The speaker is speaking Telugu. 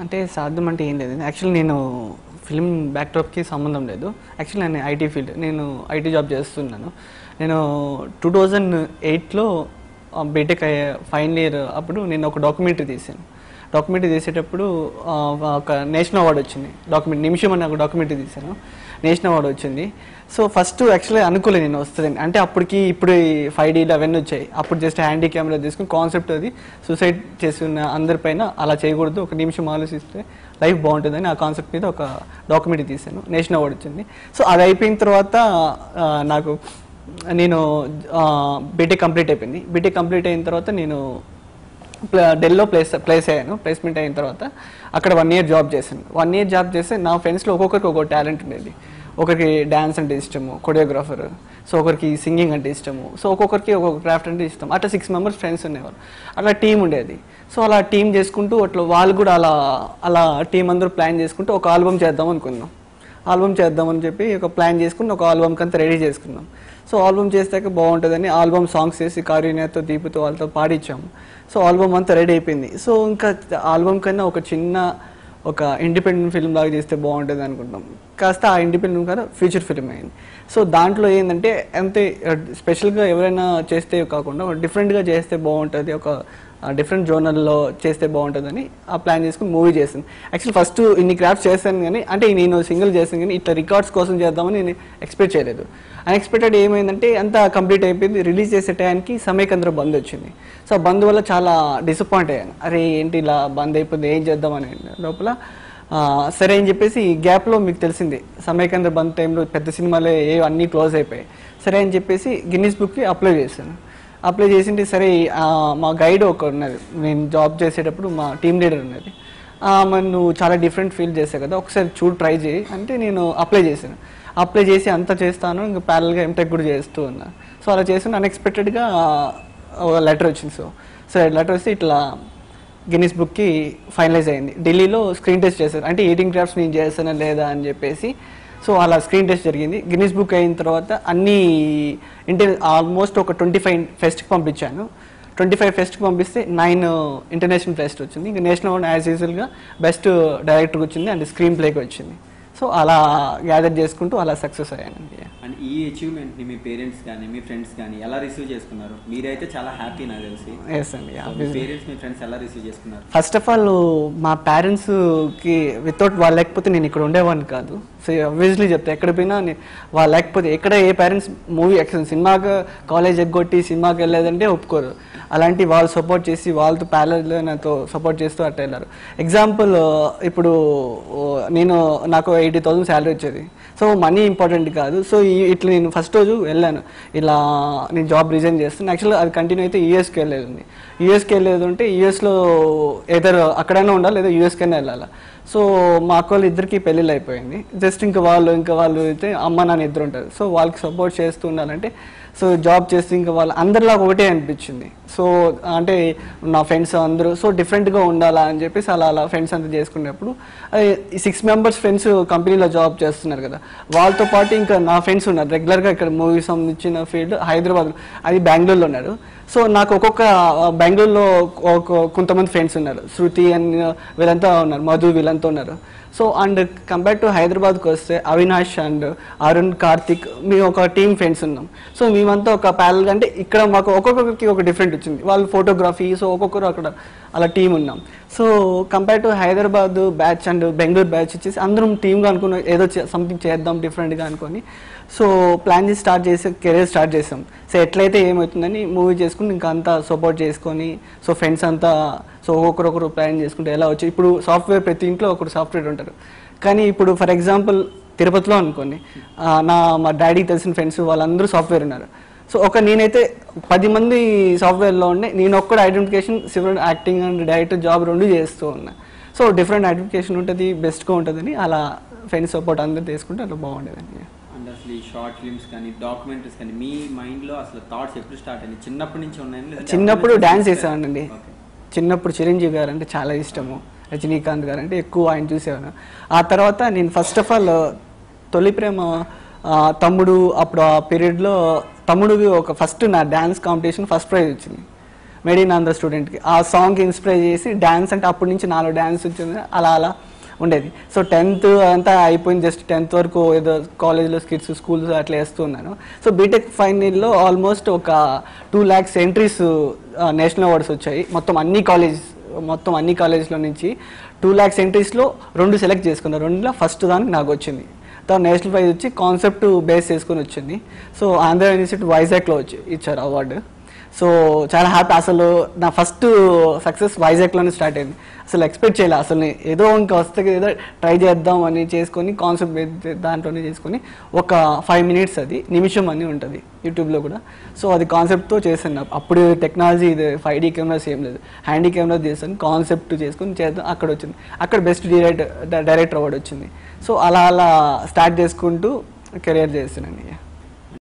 అంటే సాధ్యం అంటే ఏం లేదు. యాక్చువల్లీ నేను ఫిల్మ్ బ్యాక్‌డ్రాప్‌కి సంబంధం లేదు. యాక్చువల్లీ నేను ఐటీ ఫీల్డ్. నేను ఐటీ జాబ్ చేస్తున్నాను. నేను 2008లో బీటెక్ ఫైనల్ ఇయర్ అప్పుడు నేను ఒక డాక్యుమెంటరీ తీశాను. డాక్యుమెంటరీ తీసేటప్పుడు ఒక నేషనల్ అవార్డ్ వచ్చింది. నిమిషం అనే ఒక డాక్యుమెంటరీ తీశాను. నేషనల్ అవార్డు వచ్చింది. సో ఫస్ట్ యాక్చువల్లీ అనుకోలేదు నేను వస్తుందని. అంటే అప్పటికి ఇప్పుడు 5Dలు అవన్నీ వచ్చాయి. అప్పుడు జస్ట్ హ్యాండీ కెమెరా తీసుకుని కాన్సెప్ట్ అది సూసైడ్ చేస్తున్న అందరిపైన అలా చేయకూడదు, ఒక నిమిషం ఆలోచిస్తే లైఫ్ బాగుంటుందని ఆ కాన్సెప్ట్ మీద ఒక డాక్యుమెంటరీ తీశాను. నేషనల్ అవార్డు వచ్చింది. సో అది అయిపోయిన తర్వాత నేను బీటెక్ కంప్లీట్ అయిపోయింది. బీటెక్ కంప్లీట్ అయిన తర్వాత నేను ఢిల్లీలో ప్లేస్ అయ్యాను. ప్లేస్మెంట్ అయిన తర్వాత అక్కడ 1 ఇయర్ జాబ్ చేశాను. 1 ఇయర్ జాబ్ చేస్తే నా ఫ్రెండ్స్లో ఒక్కొక్కరికి ఒక్కొక్క టాలెంట్ ఉండేది. ఒకరికి డ్యాన్స్ అంటే ఇష్టము, కొరియోగ్రాఫర్. సో ఒకరికి సింగింగ్ అంటే ఇష్టము. సో ఒక్కొక్కరికి ఒక్కొక్క క్రాఫ్ట్ అంటే ఇష్టం. అట్లా 6 మెంబర్స్ ఫ్రెండ్స్ ఉండేవారు. అట్లా టీం ఉండేది. సో అలా టీం చేసుకుంటూ అట్లా వాళ్ళు కూడా అలా టీం అందరూ ప్లాన్ చేసుకుంటూ ఒక ఆల్బమ్ చేద్దాం అనుకున్నాం. ఆల్బమ్ చేద్దామని చెప్పి ఒక ప్లాన్ చేసుకుని ఒక ఆల్బమ్కి అంతా రెడీ చేసుకున్నాం. సో ఆల్బమ్ చేస్తాక బాగుంటుందని ఆల్బమ్ సాంగ్స్ చేసి కారుణ్యతో దీపుతో వాళ్ళతో పాడించాము. సో ఆల్బమ్ అంతా రెడీ అయిపోయింది. సో ఇంకా ఆల్బమ్ కన్నా ఒక ఇండిపెండెంట్ ఫిల్మ్ లాగా చేస్తే బాగుంటుంది అనుకుంటాం. కాస్త ఆ ఇండిపెండెంట్ కదా ఫీచర్ ఫిల్మ్ అయింది. సో దాంట్లో ఏంటంటే అంతే స్పెషల్గా ఎవరైనా చేస్తే కాకుండా డిఫరెంట్గా చేస్తే బాగుంటుంది, ఒక డిఫరెంట్ జోనర్లో చేస్తే బాగుంటుందని ఆ ప్లాన్ చేసుకుని మూవీ చేశాను. యాక్చువల్లీ ఫస్ట్ ఇన్ని క్రాఫ్ట్స్ చేశాను కానీ అంటే నేను సింగిల్ చేశాను కానీ ఇట్లా రికార్డ్స్ కోసం చేద్దామని నేను ఎక్స్పెక్ట్ చేయలేదు. అన్ఎక్స్పెక్టెడ్ ఏమైందంటే అంతా కంప్లీట్ అయిపోయింది. రిలీజ్ చేసే టైంకి సమైకంద్ర బంద్ వచ్చింది. సో ఆ బంద్ వల్ల చాలా డిసప్పాయింట్ అయ్యాను. అరే ఏంటి ఇలా బంద్ అయిపోయింది, ఏం చేద్దామని లోపల సరే అని చెప్పేసి ఈ గ్యాప్లో మీకు తెలిసింది సమైకంద్ర బంద్ టైంలో పెద్ద సినిమాలే అన్నీ క్లోజ్ అయిపోయాయి. సరే అని చెప్పేసి గిన్నిస్ బుక్కి అప్లై చేశాను. అప్లై చేసింటే సరే మా గైడ్ ఒక ఉన్నది, నేను జాబ్ చేసేటప్పుడు మా టీమ్ లీడర్ ఉన్నది. మరి నువ్వు చాలా డిఫరెంట్ ఫీల్ చేసావు కదా, ఒకసారి ట్రై చేయి అంటే నేను అప్లై చేశాను. అప్లై చేసి అంతా చేస్తాను, ఇంకా ప్యారల్గా ఎంటెక్ కూడా చేస్తూ ఉన్నా. సో అలా చేసి అన్ఎక్స్పెక్టెడ్గా లెటర్ వచ్చింది. సో లెటర్ వస్తే ఇట్లా గిన్నిస్ బుక్కి ఫైనలైజ్ అయింది. ఢిల్లీలో స్క్రీన్ టెస్ట్ చేశారు, అంటే ఈటింగ్ క్రాఫ్ట్స్ నేను చేస్తానా లేదా అని చెప్పేసి. సో అలా స్క్రీన్ టెస్ట్ జరిగింది. గిన్నిస్ బుక్ అయిన తర్వాత అన్నీ ఆల్మోస్ట్ ఒక 25 ఫెస్ట్కి పంపించాను. 25 ఫెస్ట్కి పంపిస్తే 9 ఇంటర్నేషనల్ ఫెస్ట్ వచ్చింది. ఇంకా నేషనల్ అవార్డ్ యాజ్ యూజువల్గా బెస్ట్ డైరెక్టర్కి వచ్చింది అండ్ స్క్రీన్ ప్లేకి వచ్చింది. సో అలా గ్యాదర్ చేసుకుంటూ అలా సక్సెస్ అయ్యానండి. అండ్ ఈ అచీవ్మెంట్ని మీ పేరెంట్స్ కానీ మీ ఫ్రెండ్స్ కానీ ఎలా రిసీవ్ చేసుకున్నారు? మీరైతే చాలా హ్యాపీ నాకు తెలిసి. ఎస్ అండి. మీ పేరెంట్స్ మీ ఫ్రెండ్స్ ఎలా రిసీవ్ చేసుకున్నారు? ఫస్ట్ ఆఫ్ ఆల్ మా పేరెంట్స్కి వితౌట్ వాళ్ళు లేకపోతే నేను ఇక్కడ ఉండేవాడిని కాదు. సో ఆబ్వియస్లీ చెప్తా, ఎక్కడ పోయినా వాళ్ళు లేకపోతే ఎక్కడ ఏ పేరెంట్స్ మూవీ సినిమాకి కాలేజ్ ఎగ్గొట్టి సినిమాకి వెళ్ళలేదంటే ఒప్పుకోరు. అలాంటి వాళ్ళు సపోర్ట్ చేసి వాళ్ళతో ప్యారలల్గా నాతో సపోర్ట్ చేస్తూ అట్లా వెళ్ళారు. ఎగ్జాంపుల్ ఇప్పుడు నాకు 80,000 శాలరీ వచ్చేది. సో మనీ ఇంపార్టెంట్ కాదు. సో ఇట్లా నేను ఫస్ట్ రోజు వెళ్ళాను, ఇలా నేను జాబ్ రిజైన్ చేస్తాను. యాక్చువల్గా అది కంటిన్యూ అయితే యూఎస్కి వెళ్ళేది ఉంటే యూఎస్లో ఏదర్ అక్కడైనా ఉండాలి లేదా యూఎస్కైనా వెళ్ళాలి. సో మా అక్క వాళ్ళు ఇద్దరికి పెళ్ళిళ్ళు అయిపోయింది. జస్ట్ ఇంకా వాళ్ళు అయితే అమ్మ నాన్న ఇద్దరు ఉంటారు. సో వాళ్ళకి సపోర్ట్ చేస్తూ ఉండాలంటే సో జాబ్ చేస్తూ ఇంకా వాళ్ళు అందరిలాగా ఒకటే అనిపించింది. సో అంటే నా ఫ్రెండ్స్ అందరూ సో డిఫరెంట్గా ఉండాలా అని చెప్పేసి అలా ఫ్రెండ్స్ అంతా చేసుకునేప్పుడు 6 మెంబర్స్ ఫ్రెండ్స్ కంపెనీలో జాబ్ చేస్తున్నారు కదా, వాళ్ళతో పాటు ఇంకా నా ఫ్రెండ్స్ ఉన్నారు రెగ్యులర్గా ఇక్కడ మూవీ సంబంధించిన ఫీల్డ్ హైదరాబాద్లో, అది బెంగళూరులో ఉన్నారు. సో నాకు ఒక్కొక్క బెంగళూరులో కొంతమంది ఫ్రెండ్స్ ఉన్నారు, శృతి అండ్ వీళ్ళంతా ఉన్నారు, మధు వీళ్ళంతా ఉన్నారు. సో అండ్ కంపేర్ టు హైదరాబాద్కి వస్తే అవినాష్ అండ్ అరుణ్, కార్తిక్ మేము ఒక టీమ్ ఫ్రెండ్స్ ఉన్నాం. సో మేమంతా ఒక ప్యారల్ అంటే ఇక్కడ మాకు ఒక్కొక్కరికి ఒక డిఫరెంట్ వచ్చింది. వాళ్ళు ఫోటోగ్రఫీ, సో ఒక్కొక్కరు అక్కడ అలా టీం ఉన్నాం. So compare to Hyderabad batch and Bengaluru batch వచ్చేసి అందరం టీమ్గా అనుకున్నాం ఏదో సంథింగ్ చేద్దాం డిఫరెంట్గా అనుకొని. సో ప్లాన్ చేసి కెరీర్ స్టార్ట్ చేసాం. సో ఎట్లయితే ఏమవుతుందని మూవీ చేసుకుని ఇంకా అంతా సపోర్ట్ చేసుకొని సో ఫ్రెండ్స్ అంతా సో ఒకరొకరు ప్లాన్ చేసుకుంటే ఎలా వచ్చి ఇప్పుడు సాఫ్ట్వేర్ ప్రతి ఇంట్లో ఒకరు సాఫ్ట్వేర్ ఉంటారు. కానీ ఇప్పుడు ఫర్ ఎగ్జాంపుల్ తిరుపతిలో అనుకోండి, మా డాడీకి తెలిసిన ఫ్రెండ్స్ వాళ్ళందరూ సాఫ్ట్వేర్ ఉన్నారు. సో నేనైతే 10 మంది సాఫ్ట్వేర్లో ఉండే నేను ఒక్కడ identification civil acting and director job 2 చేస్తూ ఉన్నా. సో డిఫరెంట్ ఐడెంటిఫికేషన్ ఉంటుంది, బెస్ట్గా ఉంటుందని అలా ఫ్రెండ్స్ సపోర్ట్ అందరూ తీసుకుంటే అట్లా బాగుండేదండి. అండ్ అసలు ఈ షార్ట్ ఫిల్మ్స్ కానీ డాక్యుమెంటరీస్ కానీ మీ మైండ్లో అసలు థాట్స్ ఎప్పుడు స్టార్ట్ అయ్యింది? చిన్నప్పటి నుంచి ఉన్నాయండి? చిన్నప్పుడు డ్యాన్స్ చేసేవాడినండి. చిన్నప్పుడు చిరంజీవి గారు అంటే చాలా ఇష్టము, రజనీకాంత్ గారు అంటే ఎక్కువ ఆయన చూసేవాను. ఆ తర్వాత నేను ఫస్ట్ ఆఫ్ ఆల్ తొలి ప్రేమ తమ్ముడు, అప్పుడు ఆ పీరియడ్లో తమ్ముడికి ఒక ఫస్ట్ నా డ్యాన్స్ కాంపిటీషన్ ఫస్ట్ ప్రైజ్ వచ్చింది. మేడ్ ఇన్ ఆంధ్ర స్టూడెంట్కి ఆ సాంగ్కి ఇన్స్పైర్ చేసి డ్యాన్స్ అంటే అప్పటి నుంచి నాలో డ్యాన్స్ వచ్చింది అలా అలా ఉండేది. సో 10th అంతా అయిపోయింది, జస్ట్ 10th వరకు ఏదో కాలేజ్లో స్కిట్స్ స్కూల్స్ అట్లా వేస్తున్నాను. సో బీటెక్ ఫైనల్లో ఆల్మోస్ట్ ఒక 2 lakhs ఎంట్రీస్ నేషనల్ అవార్డ్స్ వచ్చాయి మొత్తం అన్ని కాలేజ్లో నుంచి. 2 lakhs ఎంట్రీస్లో 2 సెలెక్ట్ చేసుకున్నారు, 2లో ఫస్ట్ దానికి నాకు వచ్చింది. తర్వాత నేషనల్ ప్రైజ్ వచ్చి కాన్సెప్ట్ బేస్ చేసుకొని వచ్చింది. సో ఆంధ్ర యూనివర్సిటీ వైజాగ్లో ఇచ్చారు అవార్డు. సో చాలా హ్యాపీ. అసలు నా ఫస్ట్ సక్సెస్ వైజాగ్లోనే స్టార్ట్ అయింది. అసలు ఎక్స్పెక్ట్ చేయలే, అసలు ఏదో ఇంకా వస్తే ఏదో ట్రై చేద్దాం అని చేసుకొని కాన్సెప్ట్ దాంట్లోనే చేసుకొని ఒక 5 minutes అది నిమిషం అని ఉంటుంది యూట్యూబ్లో కూడా. సో అది కాన్సెప్ట్తో చేశాను. అప్పుడు టెక్నాలజీ ఇది 5D కెమెరాస్ ఏం లేదు, హ్యాండీ కెమెరా చేశాను, కాన్సెప్ట్ చేసుకొని చేద్దాం. అక్కడ వచ్చింది, అక్కడ బెస్ట్ డైరెక్టర్ అవార్డు వచ్చింది. సో అలా అలా స్టార్ట్ చేసుకుంటూ కెరియర్ చేశానండి.